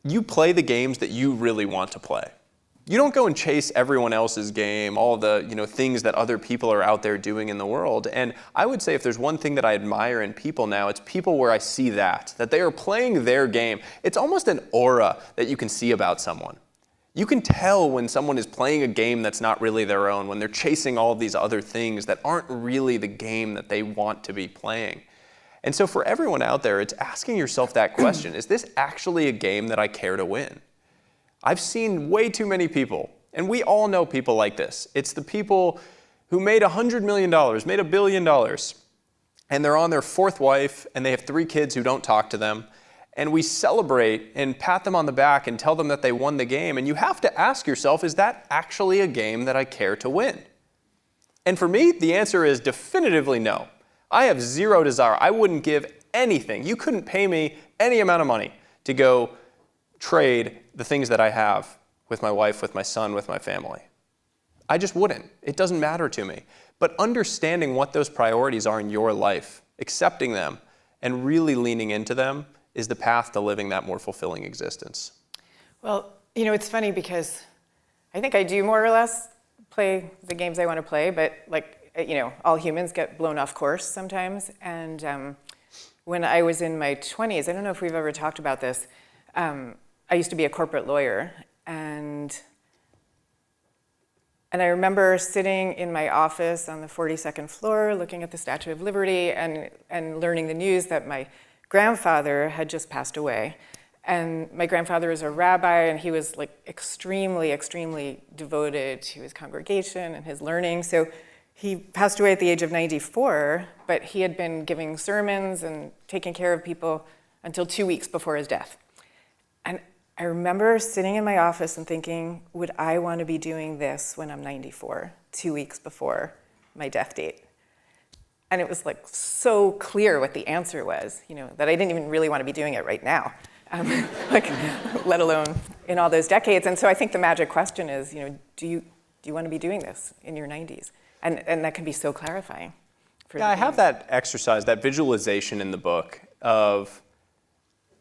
you play the games that you really want to play. You don't go and chase everyone else's game, all the things that other people are out there doing in the world. And I would say if there's one thing that I admire in people now, it's people where I see that they are playing their game. It's almost an aura that you can see about someone. You can tell when someone is playing a game that's not really their own, when they're chasing all of these other things that aren't really the game that they want to be playing. And so for everyone out there, it's asking yourself that question, is this actually a game that I care to win? I've seen way too many people, and we all know people like this. It's the people who made $100 million, made $1 billion, and they're on their fourth wife, and they have 3 kids who don't talk to them. And we celebrate and pat them on the back and tell them that they won the game. And you have to ask yourself, is that actually a game that I care to win? And for me, the answer is definitively no. I have zero desire. I wouldn't give anything. You couldn't pay me any amount of money to go trade the things that I have with my wife, with my son, with my family. I just wouldn't. It doesn't matter to me. But understanding what those priorities are in your life, accepting them, and really leaning into them is the path to living that more fulfilling existence. Well, it's funny because I think I do more or less play the games I want to play, but all humans get blown off course sometimes. And when I was in my 20s, I don't know if we've ever talked about this, I used to be a corporate lawyer, and I remember sitting in my office on the 42nd floor looking at the Statue of Liberty and learning the news that my grandfather had just passed away. And my grandfather is a rabbi, and he was extremely, extremely devoted to his congregation and his learning. So he passed away at the age of 94, but he had been giving sermons and taking care of people until 2 weeks before his death. And I remember sitting in my office and thinking, would I want to be doing this when I'm 94, 2 weeks before my death date? And it was so clear what the answer was, that I didn't even really want to be doing it right now, let alone in all those decades. And so I think the magic question is, do you want to be doing this in your 90s? And that can be so clarifying. I have that exercise, that visualization in the book of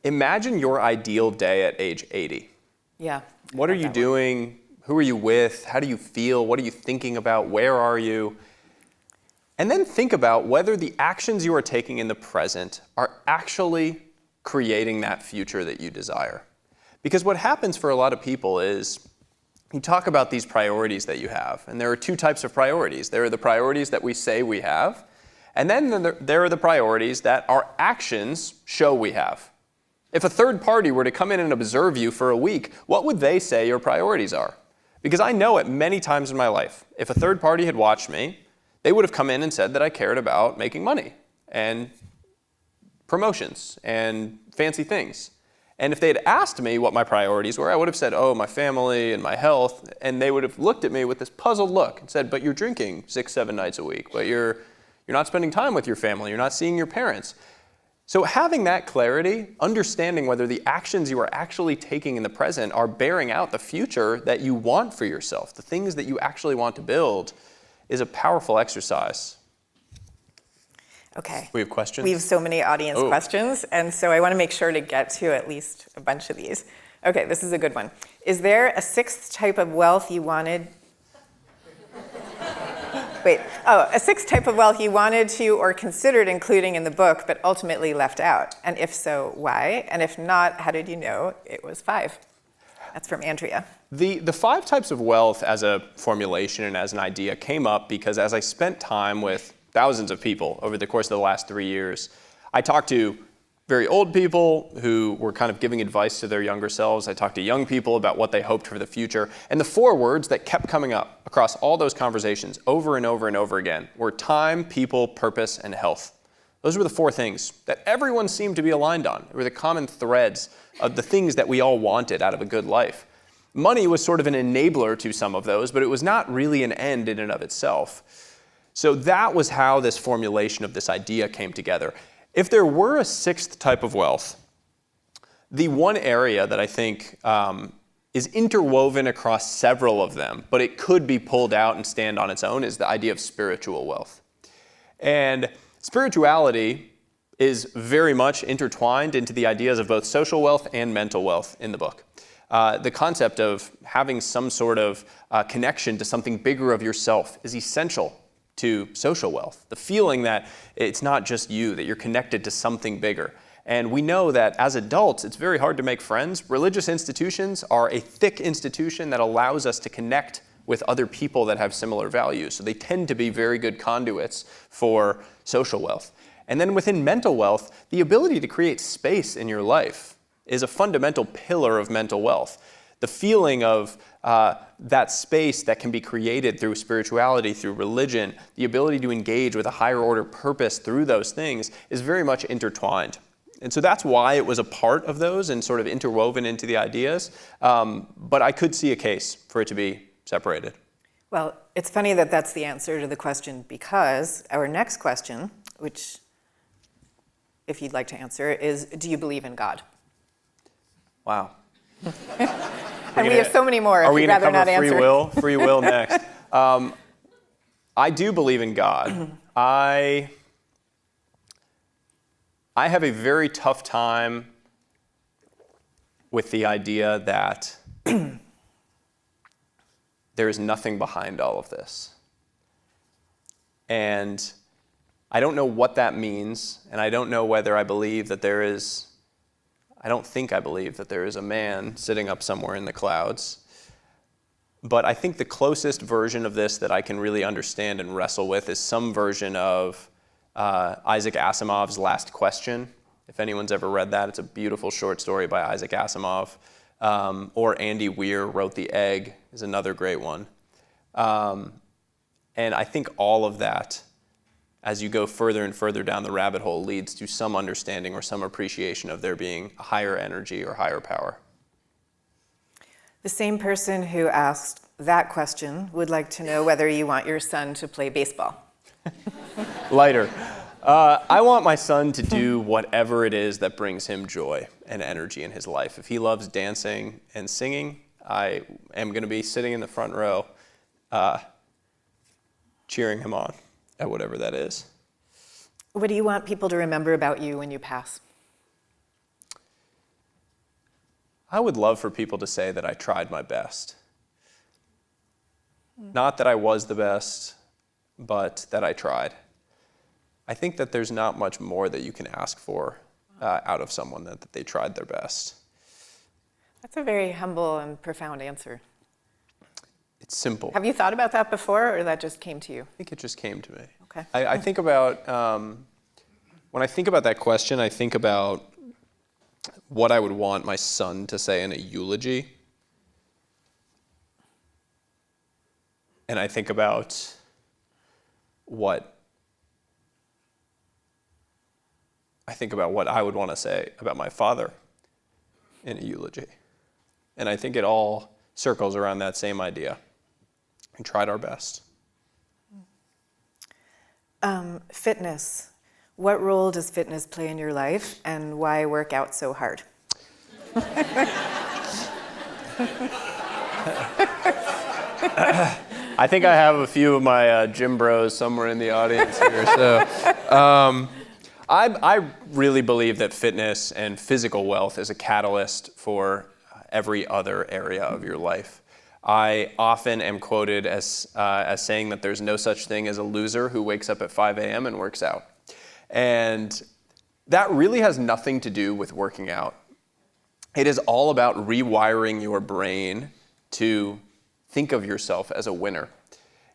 imagine your ideal day at age 80. Yeah. What are you doing? Who are you with? How do you feel? What are you thinking about? Where are you? And then think about whether the actions you are taking in the present are actually creating that future that you desire. Because what happens for a lot of people is you talk about these priorities that you have, and there are 2 types of priorities. There are the priorities that we say we have, and then there are the priorities that our actions show we have. If a third party were to come in and observe you for a week, what would they say your priorities are? Because I know it many times in my life. If a third party had watched me, they would have come in and said that I cared about making money and promotions and fancy things. And if they had asked me what my priorities were, I would have said, oh, my family and my health. And they would have looked at me with this puzzled look and said, but you're drinking 6-7 nights a week, but you're not spending time with your family, you're not seeing your parents. So having that clarity, understanding whether the actions you are actually taking in the present are bearing out the future that you want for yourself, the things that you actually want to build, is a powerful exercise. Okay. We have questions? We have so many audience questions, and so I want to make sure to get to at least a bunch of these. Okay, this is a good one. Is there a 6th type of wealth you wanted? Wait, a sixth type of wealth you wanted to or considered including in the book, but ultimately left out. And if so, why? And if not, how did you know it was 5? That's from Andrea. The 5 types of wealth as a formulation and as an idea came up because as I spent time with thousands of people over the course of the last 3 years, I talked to very old people who were kind of giving advice to their younger selves. I talked to young people about what they hoped for the future. And the 4 words that kept coming up across all those conversations over and over and over again were time, people, purpose, and health. Those were the 4 things that everyone seemed to be aligned on. They were the common threads of the things that we all wanted out of a good life. Money was sort of an enabler to some of those, but it was not really an end in and of itself. So that was how this formulation of this idea came together. If there were a 6th type of wealth, the one area that I think is interwoven across several of them, but it could be pulled out and stand on its own, is the idea of spiritual wealth. And spirituality is very much intertwined into the ideas of both social wealth and mental wealth in the book. The concept of having some sort of connection to something bigger of yourself is essential to social wealth. The feeling that it's not just you, that you're connected to something bigger. And we know that as adults, it's very hard to make friends. Religious institutions are a thick institution that allows us to connect with other people that have similar values. So they tend to be very good conduits for social wealth. And then within mental wealth, the ability to create space in your life is a fundamental pillar of mental wealth. The feeling of that space that can be created through spirituality, through religion, the ability to engage with a higher order purpose through those things is very much intertwined. And so that's why it was a part of those and sort of interwoven into the ideas. But I could see a case for it to be separated. Well, it's funny that that's the answer to the question, because our next question, which, if you'd like to answer, is, do you believe in God? Wow. And we have so many more, if you'd rather not answer. Are we going to cover free will next? I do believe in God. I have a very tough time with the idea that there is nothing behind all of this. And I don't know what that means, and I don't know whether I believe that there is, I don't think I believe that there is a man sitting up somewhere in the clouds. But I think the closest version of this that I can really understand and wrestle with is some version of Isaac Asimov's Last Question. If anyone's ever read that, it's a beautiful short story by Isaac Asimov. Or Andy Weir wrote The Egg is another great one. And I think all of that, as you go further and further down the rabbit hole, leads to some understanding or some appreciation of there being a higher energy or higher power. The same person who asked that question would like to know whether you want your son to play baseball. Lighter. I want my son to do whatever it is that brings him joy and energy in his life. If he loves dancing and singing, I am going to be sitting in the front row cheering him on at whatever that is. What do you want people to remember about you when you pass? I would love for people to say that I tried my best. Not that I was the best, but that I tried. I think that there's not much more that you can ask for out of someone than that they tried their best. That's a very humble and profound answer. It's simple. Have you thought about that before, or that just came to you? I think it just came to me. Okay. I think about, when I think about that question, I think about what I would want my son to say in a eulogy. And I think about what I would want to say about my father in a eulogy. And I think it all circles around that same idea. We tried our best. Fitness. What role does fitness play in your life, and why work out so hard? I think I have a few of my gym bros somewhere in the audience here. So, I really believe that fitness and physical wealth is a catalyst for every other area of your life. I often am quoted as saying that there's no such thing as a loser who wakes up at 5 a.m. and works out. And that really has nothing to do with working out. It is all about rewiring your brain to think of yourself as a winner.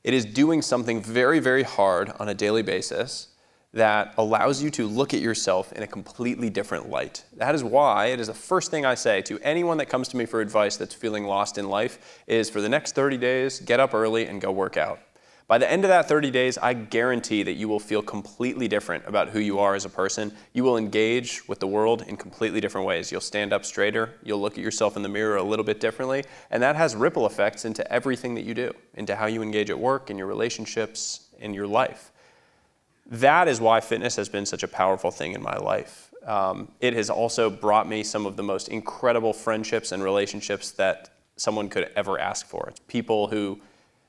It is doing something very, very hard on a daily basis that allows you to look at yourself in a completely different light. That is why it is the first thing I say to anyone that comes to me for advice that's feeling lost in life is, for the next 30 days, get up early and go work out. By the end of that 30 days, I guarantee that you will feel completely different about who you are as a person. You will engage with the world in completely different ways. You'll stand up straighter, you'll look at yourself in the mirror a little bit differently, and that has ripple effects into everything that you do, into how you engage at work, in your relationships, in your life. That is why fitness has been such a powerful thing in my life. It has also brought me some of the most incredible friendships and relationships that someone could ever ask for. It's people who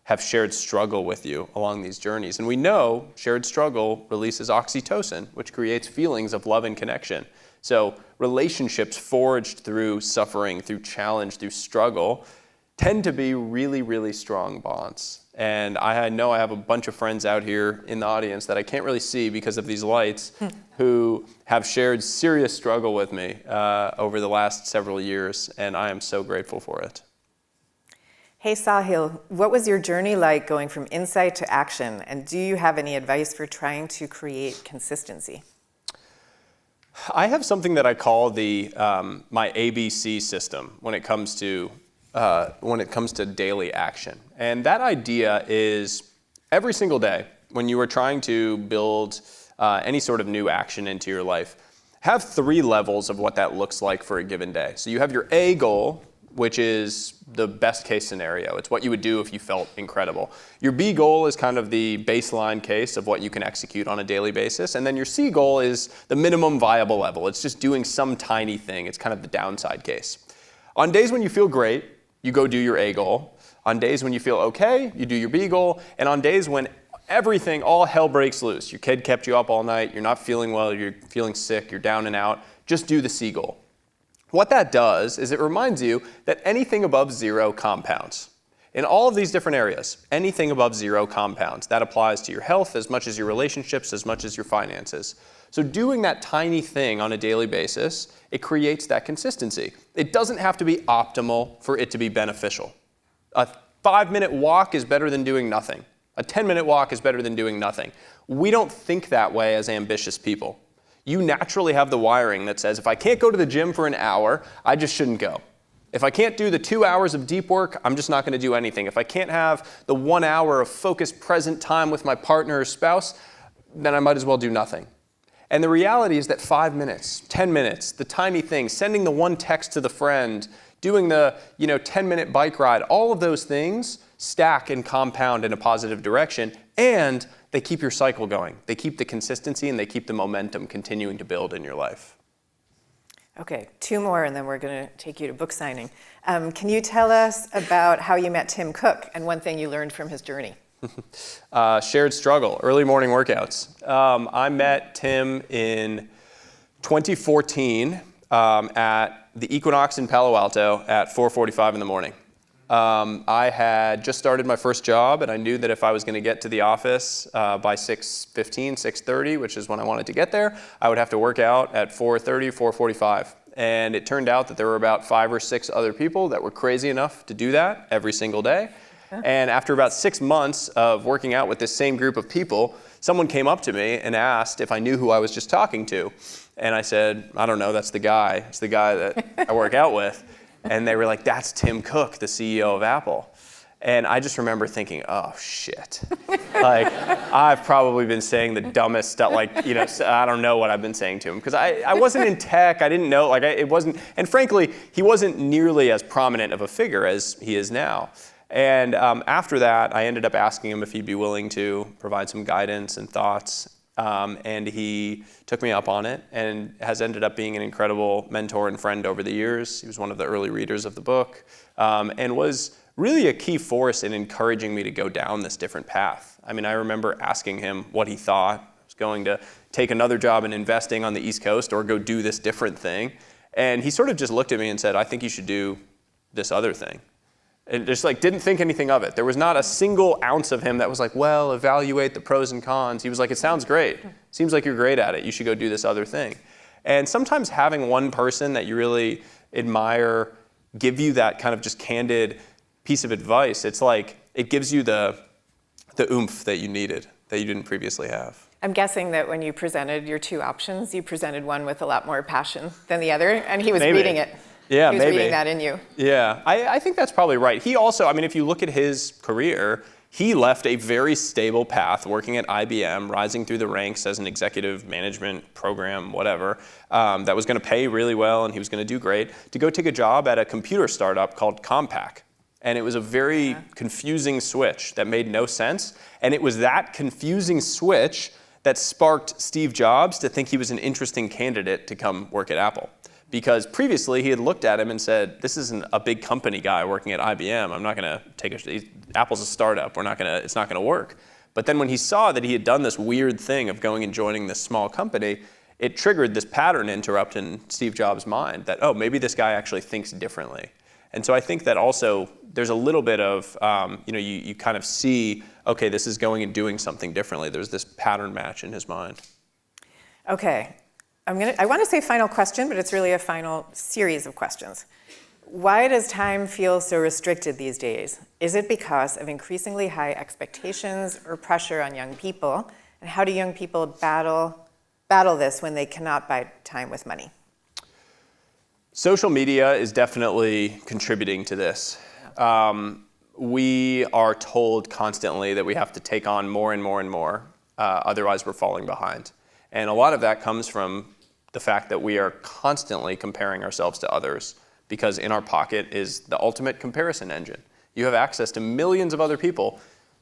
have shared struggle with you along these journeys. And we know shared struggle releases oxytocin, which creates feelings of love and connection. So relationships forged through suffering, through challenge, through struggle, tend to be really, really strong bonds. And I know I have a bunch of friends out here in the audience that I can't really see because of these lights who have shared serious struggle with me over the last several years, and I am so grateful for it. Hey Sahil, what was your journey like going from insight to action? And do you have any advice for trying to create consistency? I have something that I call the my ABC system when it comes to daily action. And that idea is every single day when you are trying to build any sort of new action into your life, have 3 levels of what that looks like for a given day. So you have your A goal, which is the best case scenario. It's what you would do if you felt incredible. Your B goal is kind of the baseline case of what you can execute on a daily basis. And then your C goal is the minimum viable level. It's just doing some tiny thing. It's kind of the downside case. On days when you feel great, you go do your A goal. On days when you feel okay, you do your B goal. And on days when everything, all hell breaks loose, your kid kept you up all night, you're not feeling well, you're feeling sick, you're down and out, just do the C goal. What that does is it reminds you that anything above 0 compounds. In all of these different areas, anything above 0 compounds. That applies to your health as much as your relationships, as much as your finances. So doing that tiny thing on a daily basis, it creates that consistency. It doesn't have to be optimal for it to be beneficial. A 5-minute walk is better than doing nothing. A 10-minute walk is better than doing nothing. We don't think that way as ambitious people. You naturally have the wiring that says, if I can't go to the gym for an hour, I just shouldn't go. If I can't do the 2 hours of deep work, I'm just not going to do anything. If I can't have the 1 hour of focused present time with my partner or spouse, then I might as well do nothing. And the reality is that 5 minutes, 10 minutes, the tiny things, sending the one text to the friend, doing the 10-minute bike ride, all of those things stack and compound in a positive direction, and they keep your cycle going. They keep the consistency and they keep the momentum continuing to build in your life. Okay, 2 more and then we're going to take you to book signing. Can you tell us about how you met Tim Cook and one thing you learned from his journey? Shared struggle, early morning workouts. I met Tim in 2014 at the Equinox in Palo Alto at 4:45 in the morning. I had just started my first job, and I knew that if I was going to get to the office by 6:15, 6:30, which is when I wanted to get there, I would have to work out at 4:30, 4:45. And it turned out that there were about 5 or 6 other people that were crazy enough to do that every single day. And after about 6 months of working out with this same group of people, someone came up to me and asked if I knew who I was just talking to. And I said, I don't know, that's the guy. It's the guy that I work out with. And they were like, that's Tim Cook, the CEO of Apple. And I just remember thinking, oh, shit. Like, I've probably been saying the dumbest stuff, I don't know what I've been saying to him. Because I wasn't in tech, I didn't know, it wasn't, and frankly, he wasn't nearly as prominent of a figure as he is now. And after that, I ended up asking him if he'd be willing to provide some guidance and thoughts. And he took me up on it and has ended up being an incredible mentor and friend over the years. He was one of the early readers of the book and was really a key force in encouraging me to go down this different path. I mean, I remember asking him what he thought. I was going to take another job in investing on the East Coast or go do this different thing. And he sort of just looked at me and said, I think you should do this other thing. And just like didn't think anything of it. There was not a single ounce of him that was like, well, evaluate the pros and cons. He was like, it sounds great. Seems like you're great at it. You should go do this other thing. And sometimes having one person that you really admire give you that kind of just candid piece of advice, it's like it gives you the oomph that you needed, that you didn't previously have. I'm guessing that when you presented your two options, you presented one with a lot more passion than the other, and he was reading it. Yeah, he was reading that in you. Yeah, I think that's probably right. He also, I mean, if you look at his career, he left a very stable path working at IBM, rising through the ranks as an executive management program, whatever, that was going to pay really well and he was going to do great, to go take a job at a computer startup called Compaq. And it was a very confusing switch that made no sense. And it was that confusing switch that sparked Steve Jobs to think he was an interesting candidate to come work at Apple. Because previously he had looked at him and said, this isn't a big company guy working at IBM. I'm not going to Apple's a startup. It's not going to work. But then when he saw that he had done this weird thing of going and joining this small company, it triggered this pattern interrupt in Steve Jobs' mind that, oh, maybe this guy actually thinks differently. And so I think that also there's a little bit of, you kind of see, okay, this is going and doing something differently. There's this pattern match in his mind. Okay. I want to say final question, but it's really a final series of questions. Why does time feel so restricted these days? Is it because of increasingly high expectations or pressure on young people? And how do young people battle this when they cannot buy time with money? Social media is definitely contributing to this. We are told constantly that we have to take on more and more and more, otherwise we're falling behind. And a lot of that comes from the fact that we are constantly comparing ourselves to others, because in our pocket is the ultimate comparison engine. You have access to millions of other people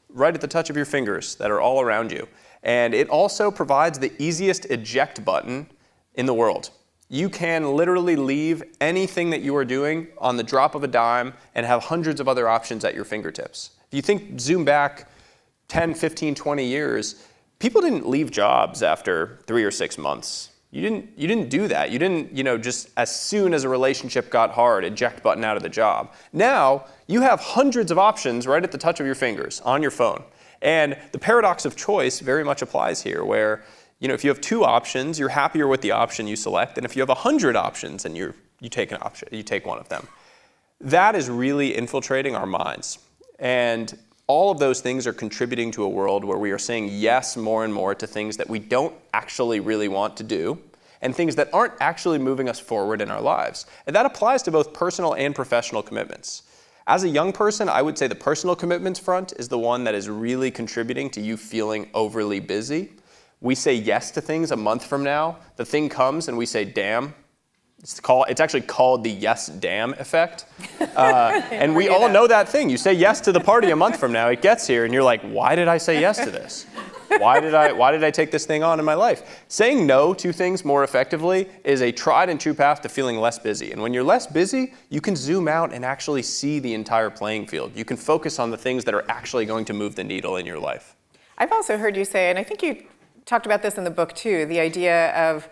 right at the touch of your fingers that are all around you. And it also provides the easiest eject button in the world. You can literally leave anything that you are doing on the drop of a dime and have hundreds of other options at your fingertips. If you zoom back 10, 15, 20 years, people didn't leave jobs after 3 or 6 months. You didn't do that. You didn't, just as soon as a relationship got hard, eject button out of the job. Now, you have hundreds of options right at the touch of your fingers on your phone. And the paradox of choice very much applies here, where, if you have 2 options, you're happier with the option you select. And if you have 100 options and you take an option, you take one of them. That is really infiltrating our minds. And all of those things are contributing to a world where we are saying yes more and more to things that we don't actually really want to do, and things that aren't actually moving us forward in our lives. And that applies to both personal and professional commitments. As a young person, I would say the personal commitments front is the one that is really contributing to you feeling overly busy. We say yes to things a month from now, the thing comes and we say, damn. It's actually called the yes damn effect. And we all know that thing. You say yes to the party a month from now, it gets here, and you're like, why did I say yes to this? Why did I take this thing on in my life? Saying no to things more effectively is a tried and true path to feeling less busy. And when you're less busy, you can zoom out and actually see the entire playing field. You can focus on the things that are actually going to move the needle in your life. I've also heard you say, and I think you talked about this in the book too, the idea of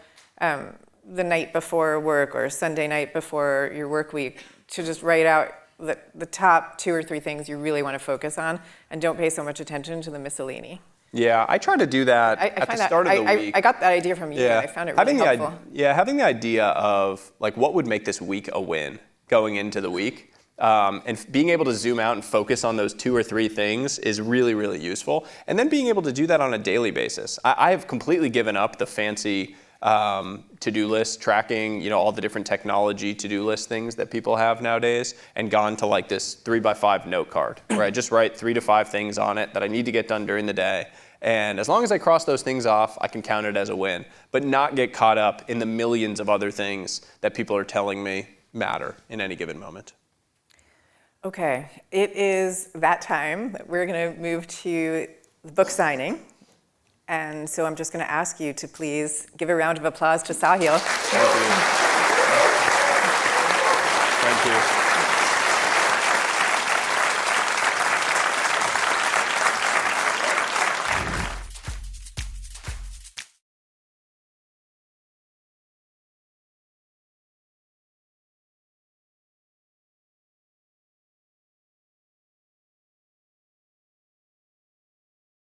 the night before work or Sunday night before your work week to just write out the top 2 or 3 things you really want to focus on and don't pay so much attention to the miscellany. Yeah, I try to do that at the start of the week. I got that idea from you. I found it really helpful. Having the idea of what would make this week a win going into the week, and being able to zoom out and focus on those 2 or 3 things is really, really useful. And then being able to do that on a daily basis. I have completely given up the fancy to-do list tracking, all the different technology to-do list things that people have nowadays, and gone to this 3x5 note card where I just write 3 to 5 things on it that I need to get done during the day. And as long as I cross those things off, I can count it as a win, but not get caught up in the millions of other things that people are telling me matter in any given moment. Okay, it is that time that we're going to move to the book signing. And so I'm just going to ask you to please give a round of applause to Sahil. Thank you. Thank you.